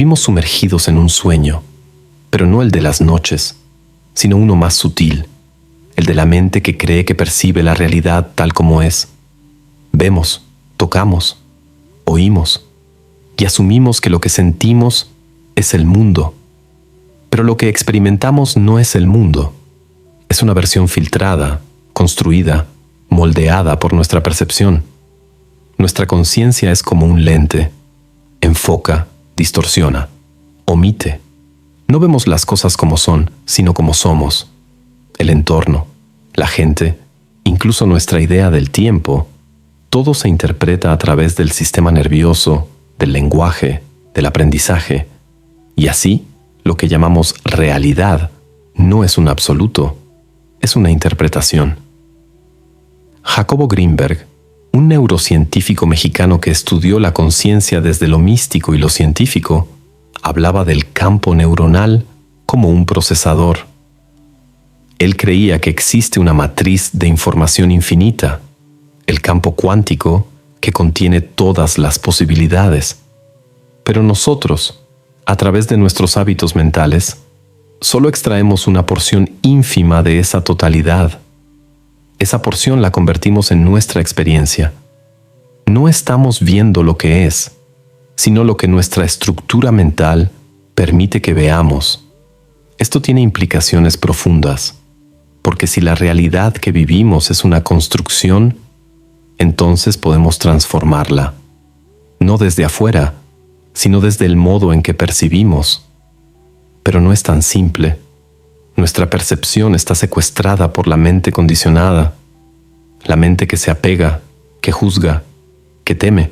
Vivimos sumergidos en un sueño, pero no el de las noches, sino uno más sutil, el de la mente que cree que percibe la realidad tal como es. Vemos, tocamos, oímos y asumimos que lo que sentimos es el mundo. Pero lo que experimentamos no es el mundo. Es una versión filtrada, construida, moldeada por nuestra percepción. Nuestra conciencia es como un lente. Enfoca, distorsiona, omite. No vemos las cosas como son, sino como somos. El entorno, la gente, incluso nuestra idea del tiempo, todo se interpreta a través del sistema nervioso, del lenguaje, del aprendizaje. Y así, lo que llamamos realidad no es un absoluto, es una interpretación. Jacobo Greenberg, un neurocientífico mexicano que estudió la conciencia desde lo místico y lo científico, hablaba del campo neuronal como un procesador. Él creía que existe una matriz de información infinita, el campo cuántico que contiene todas las posibilidades. Pero nosotros, a través de nuestros hábitos mentales, solo extraemos una porción ínfima de esa totalidad. Esa porción la convertimos en nuestra experiencia. No estamos viendo lo que es, sino lo que nuestra estructura mental permite que veamos. Esto tiene implicaciones profundas, porque si la realidad que vivimos es una construcción, entonces podemos transformarla, no desde afuera, sino desde el modo en que percibimos. Pero no es tan simple. Nuestra percepción está secuestrada por la mente condicionada, la mente que se apega, que juzga, que teme,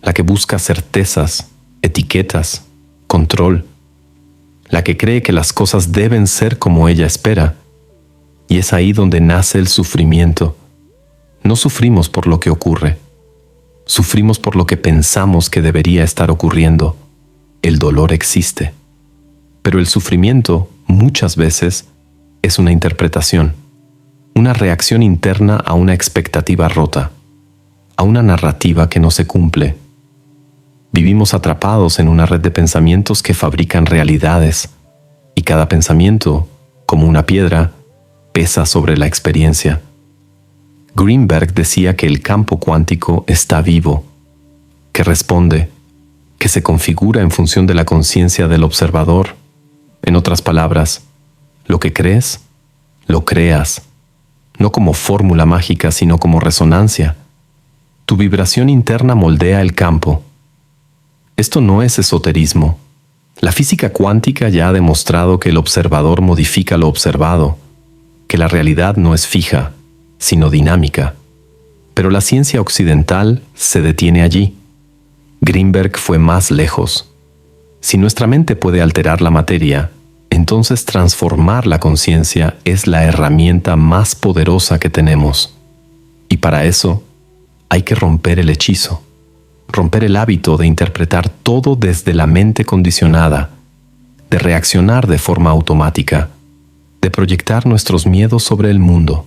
la que busca certezas, etiquetas, control, la que cree que las cosas deben ser como ella espera. Y es ahí donde nace el sufrimiento. No sufrimos por lo que ocurre, sufrimos por lo que pensamos que debería estar ocurriendo. El dolor existe, pero el sufrimiento, muchas veces, es una interpretación, una reacción interna a una expectativa rota, a una narrativa que no se cumple. Vivimos atrapados en una red de pensamientos que fabrican realidades, y cada pensamiento, como una piedra, pesa sobre la experiencia. Greenberg decía que el campo cuántico está vivo, que responde, que se configura en función de la conciencia del observador. En otras palabras, lo que crees, lo creas, no como fórmula mágica, sino como resonancia. Tu vibración interna moldea el campo. Esto no es esoterismo. La física cuántica ya ha demostrado que el observador modifica lo observado, que la realidad no es fija, sino dinámica. Pero la ciencia occidental se detiene allí. Greenberg fue más lejos. Si nuestra mente puede alterar la materia, entonces transformar la conciencia es la herramienta más poderosa que tenemos. Y para eso, hay que romper el hechizo, romper el hábito de interpretar todo desde la mente condicionada, de reaccionar de forma automática, de proyectar nuestros miedos sobre el mundo.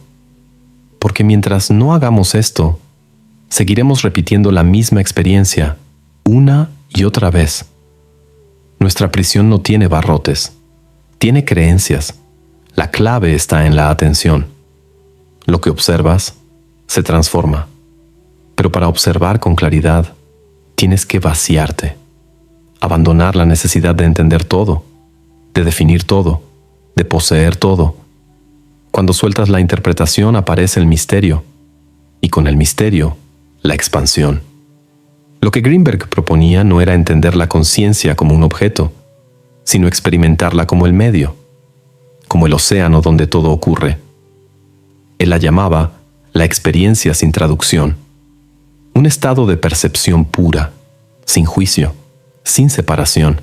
Porque mientras no hagamos esto, seguiremos repitiendo la misma experiencia una y otra vez. Nuestra prisión no tiene barrotes, tiene creencias. La clave está en la atención. Lo que observas se transforma. Pero para observar con claridad, tienes que vaciarte, abandonar la necesidad de entender todo, de definir todo, de poseer todo. Cuando sueltas la interpretación aparece el misterio, y con el misterio, la expansión. Lo que Greenberg proponía no era entender la conciencia como un objeto, sino experimentarla como el medio, como el océano donde todo ocurre. Él la llamaba la experiencia sin traducción, un estado de percepción pura, sin juicio, sin separación.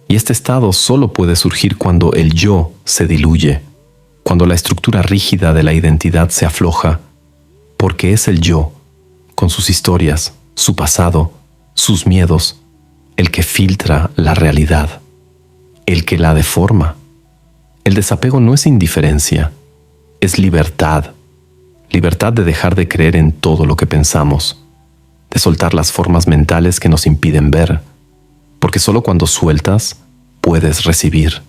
Y este estado solo puede surgir cuando el yo se diluye, cuando la estructura rígida de la identidad se afloja, porque es el yo, con sus historias, su pasado, sus miedos, el que filtra la realidad, el que la deforma. El desapego no es indiferencia, es libertad, libertad de dejar de creer en todo lo que pensamos, de soltar las formas mentales que nos impiden ver, porque solo cuando sueltas puedes recibir.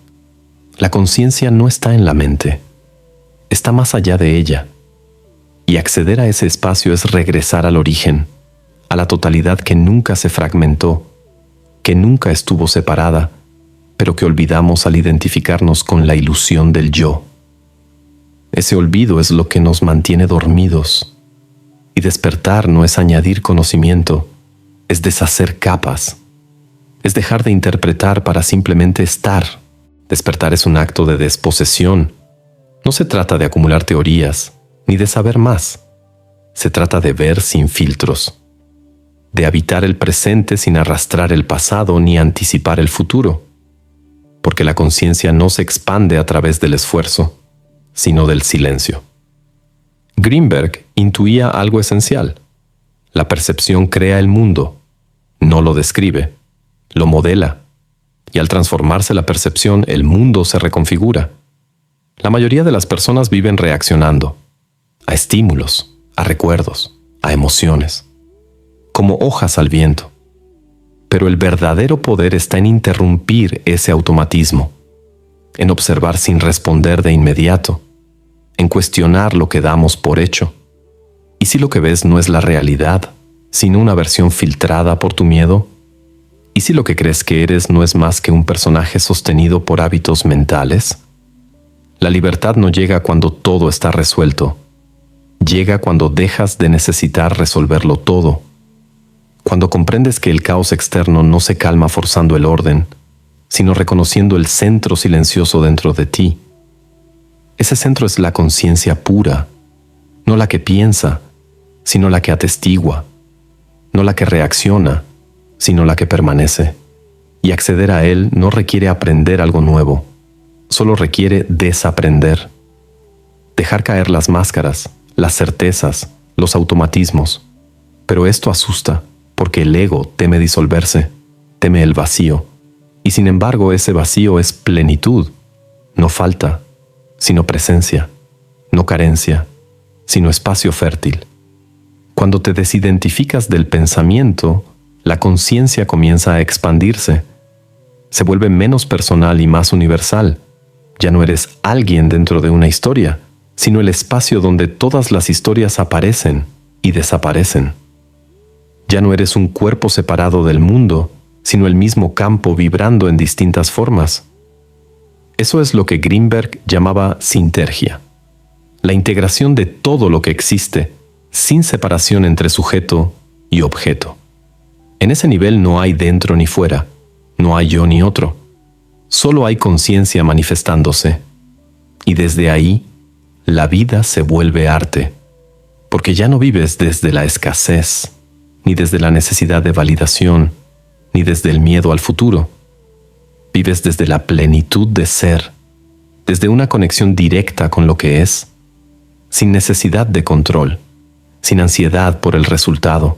La conciencia no está en la mente, está más allá de ella. Y acceder a ese espacio es regresar al origen, a la totalidad que nunca se fragmentó, que nunca estuvo separada, pero que olvidamos al identificarnos con la ilusión del yo. Ese olvido es lo que nos mantiene dormidos. Y despertar no es añadir conocimiento, es deshacer capas. Es dejar de interpretar para simplemente estar. Despertar es un acto de desposesión. No se trata de acumular teorías, ni de saber más. Se trata de ver sin filtros, de habitar el presente sin arrastrar el pasado ni anticipar el futuro, porque la conciencia no se expande a través del esfuerzo, sino del silencio. Greenberg intuía algo esencial. La percepción crea el mundo, no lo describe, lo modela, y al transformarse la percepción, el mundo se reconfigura. La mayoría de las personas viven reaccionando a estímulos, a recuerdos, a emociones, como hojas al viento. Pero el verdadero poder está en interrumpir ese automatismo, en observar sin responder de inmediato, en cuestionar lo que damos por hecho. ¿Y si lo que ves no es la realidad, sino una versión filtrada por tu miedo? ¿Y si lo que crees que eres no es más que un personaje sostenido por hábitos mentales? La libertad no llega cuando todo está resuelto. Llega cuando dejas de necesitar resolverlo todo. Cuando comprendes que el caos externo no se calma forzando el orden, sino reconociendo el centro silencioso dentro de ti. Ese centro es la conciencia pura, no la que piensa, sino la que atestigua, no la que reacciona, sino la que permanece. Y acceder a él no requiere aprender algo nuevo, solo requiere desaprender. Dejar caer las máscaras, las certezas, los automatismos. Pero esto asusta, porque el ego teme disolverse, teme el vacío. Y sin embargo ese vacío es plenitud, no falta, sino presencia, no carencia, sino espacio fértil. Cuando te desidentificas del pensamiento, la conciencia comienza a expandirse. Se vuelve menos personal y más universal. Ya no eres alguien dentro de una historia, sino el espacio donde todas las historias aparecen y desaparecen. Ya no eres un cuerpo separado del mundo, sino el mismo campo vibrando en distintas formas. Eso es lo que Greenberg llamaba sintergia, la integración de todo lo que existe, sin separación entre sujeto y objeto. En ese nivel no hay dentro ni fuera, no hay yo ni otro. Solo hay conciencia manifestándose. Y desde ahí, la vida se vuelve arte, porque ya no vives desde la escasez, ni desde la necesidad de validación, ni desde el miedo al futuro. Vives desde la plenitud de ser, desde una conexión directa con lo que es, sin necesidad de control, sin ansiedad por el resultado.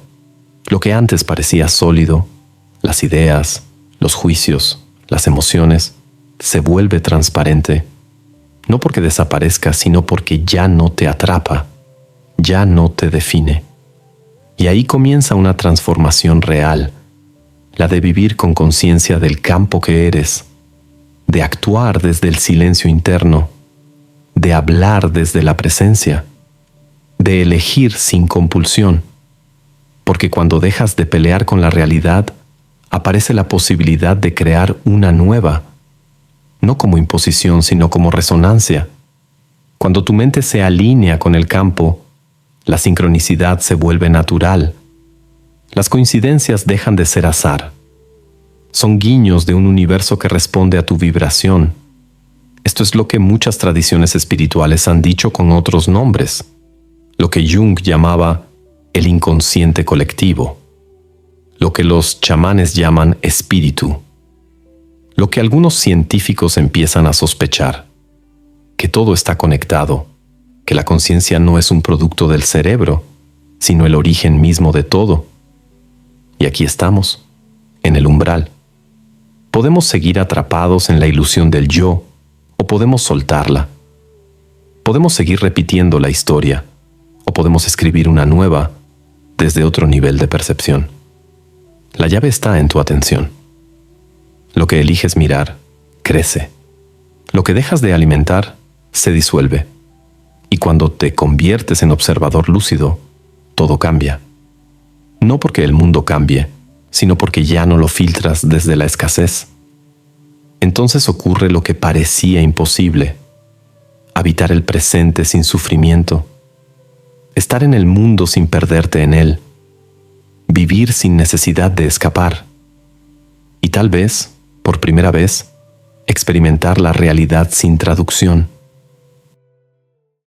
Lo que antes parecía sólido, las ideas, los juicios, las emociones, se vuelve transparente, no porque desaparezca, sino porque ya no te atrapa, ya no te define. Y ahí comienza una transformación real, la de vivir con conciencia del campo que eres, de actuar desde el silencio interno, de hablar desde la presencia, de elegir sin compulsión, porque cuando dejas de pelear con la realidad, aparece la posibilidad de crear una nueva, no como imposición, sino como resonancia. Cuando tu mente se alinea con el campo, la sincronicidad se vuelve natural. Las coincidencias dejan de ser azar. Son guiños de un universo que responde a tu vibración. Esto es lo que muchas tradiciones espirituales han dicho con otros nombres, lo que Jung llamaba el inconsciente colectivo, lo que los chamanes llaman espíritu, lo que algunos científicos empiezan a sospechar, que todo está conectado, que la conciencia no es un producto del cerebro, sino el origen mismo de todo. Y aquí estamos, en el umbral. Podemos seguir atrapados en la ilusión del yo, o podemos soltarla. Podemos seguir repitiendo la historia, o podemos escribir una nueva desde otro nivel de percepción. La llave está en tu atención. Lo que eliges mirar, crece. Lo que dejas de alimentar, se disuelve. Y cuando te conviertes en observador lúcido, todo cambia. No porque el mundo cambie, sino porque ya no lo filtras desde la escasez. Entonces ocurre lo que parecía imposible: habitar el presente sin sufrimiento, estar en el mundo sin perderte en él, vivir sin necesidad de escapar, y tal vez, por primera vez, experimentar la realidad sin traducción.